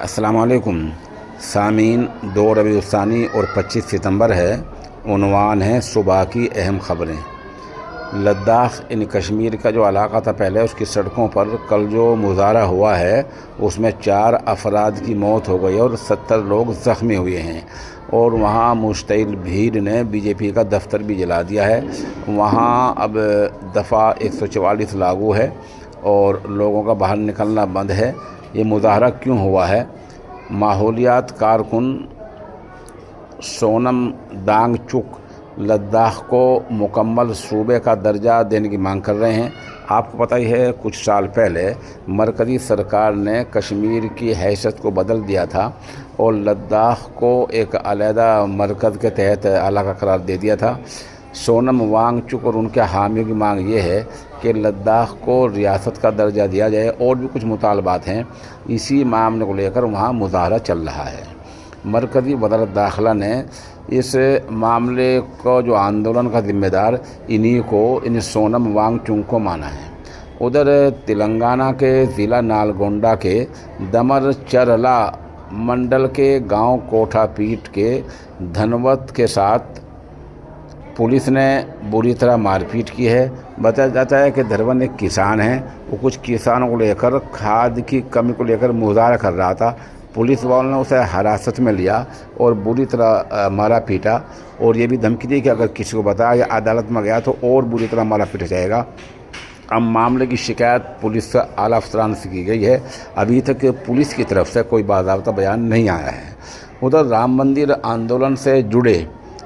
السلام علیکم سامعین، 2 ربیع الثانی اور 25 ستمبر ہے۔ عنوان ہے صبح کی اہم خبریں۔ لداخ کشمیر کا جو علاقہ تھا پہلے، اس کی سڑکوں پر کل جو مظاہرہ ہوا ہے اس میں 4 افراد کی موت ہو گئی اور 70 لوگ زخمی ہوئے ہیں، اور وہاں مشتعل بھیڑ نے بی جے پی کا دفتر بھی جلا دیا ہے۔ وہاں اب دفعہ 144 لاگو ہے اور لوگوں کا باہر نکلنا بند ہے۔ یہ مظاہرہ کیوں ہوا ہے؟ ماحولیات کارکن سونم وانگ چک لداخ کو مکمل صوبے کا درجہ دینے کی مانگ کر رہے ہیں۔ آپ کو پتہ ہی ہے، کچھ سال پہلے مرکزی سرکار نے کشمیر کی حیثیت کو بدل دیا تھا اور لداخ کو ایک علیحدہ مرکز کے تحت علاقہ قرار دے دیا تھا۔ سونم وانگ چک اور ان کے حامیوں کی مانگ یہ ہے کہ لداخ کو ریاست کا درجہ دیا جائے، اور بھی کچھ مطالبات ہیں۔ اسی معاملے کو لے کر وہاں مظاہرہ چل رہا ہے۔ مرکزی وزارت داخلہ نے اس معاملے کو جو آندولن کا ذمہ دار انہیں سونم وانگ چک کو مانا ہے۔ ادھر تلنگانہ کے ضلع نالگونڈا کے دمر چرلا منڈل کے گاؤں کوٹھا پیٹ کے دھنوت کے ساتھ پولیس نے بری طرح مار پیٹ کی ہے۔ بتایا جاتا ہے کہ دھنوت ایک کسان ہیں، وہ کچھ کسانوں کو لے کر کھاد کی کمی کو لے کر مظاہرہ کر رہا تھا۔ پولیس والوں نے اسے حراست میں لیا اور بری طرح مارا پیٹا، اور یہ بھی دھمکی دی کہ اگر کسی کو بتایا یا عدالت میں گیا تو اور بری طرح مارا پیٹا جائے گا۔ اب معاملے کی شکایت پولیس سے اعلیٰ افسران سے کی گئی ہے۔ ابھی تک پولیس کی طرف سے کوئی باضابطہ بیان نہیں آیا ہے۔ ادھر رام مندر آندولن سے جڑے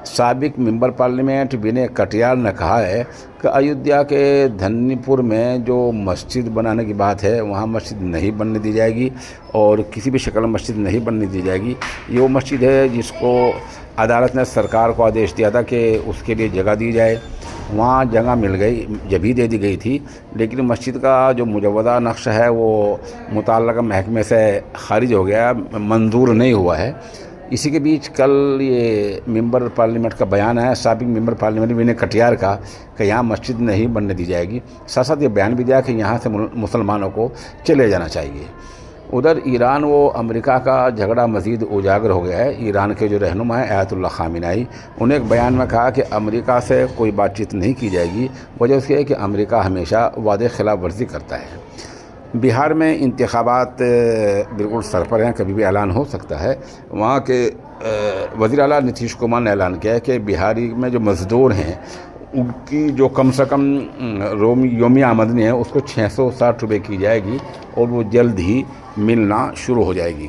سابق ممبر پارلیمنٹ ونے کٹیار نے کہا ہے کہ ایودھیا کے دھنی پور میں جو مسجد بنانے کی بات ہے، وہاں مسجد نہیں بننے دی جائے گی، اور کسی بھی شکل میں مسجد نہیں بننے دی جائے گی۔ یہ وہ مسجد ہے جس کو عدالت نے سرکار کو آدیش دیا تھا کہ اس کے لیے جگہ دی جائے۔ وہاں جگہ مل گئی، جبھی دے دی گئی تھی، لیکن مسجد کا جو مجودہ نقشہ ہے وہ متعلقہ محکمے سے خارج ہو گیا، منظور نہیں ہوا ہے۔ اسی کے بیچ کل یہ ممبر پارلیمنٹ کا بیان ہے، سابق ممبر پارلیمنٹ ونے کٹیار کا، کہ یہاں مسجد نہیں بننے دی جائے گی۔ ساتھ ساتھ یہ بیان بھی دیا کہ یہاں سے مسلمانوں کو چلے جانا چاہیے۔ ادھر ایران و امریکہ کا جھگڑا مزید اجاگر ہو گیا ہے۔ ایران کے جو رہنما ہیں آیت اللہ خامنہ ای، انہوں نے ایک بیان میں کہا کہ امریکہ سے کوئی بات چیت نہیں کی جائے گی۔ وجہ اس کی ہے کہ امریکہ ہمیشہ وعدے خلاف ورزی کرتا ہے۔ بہار میں انتخابات بالکل سر پر ہیں، کبھی بھی اعلان ہو سکتا ہے۔ وہاں کے وزیر اعلیٰ نتیش کمار نے اعلان کیا ہے کہ بہاری میں جو مزدور ہیں ان کی جو کم سے کم یومی آمدنی ہے اس کو 660 روپے کی جائے گی، اور وہ جلد ہی ملنا شروع ہو جائے گی۔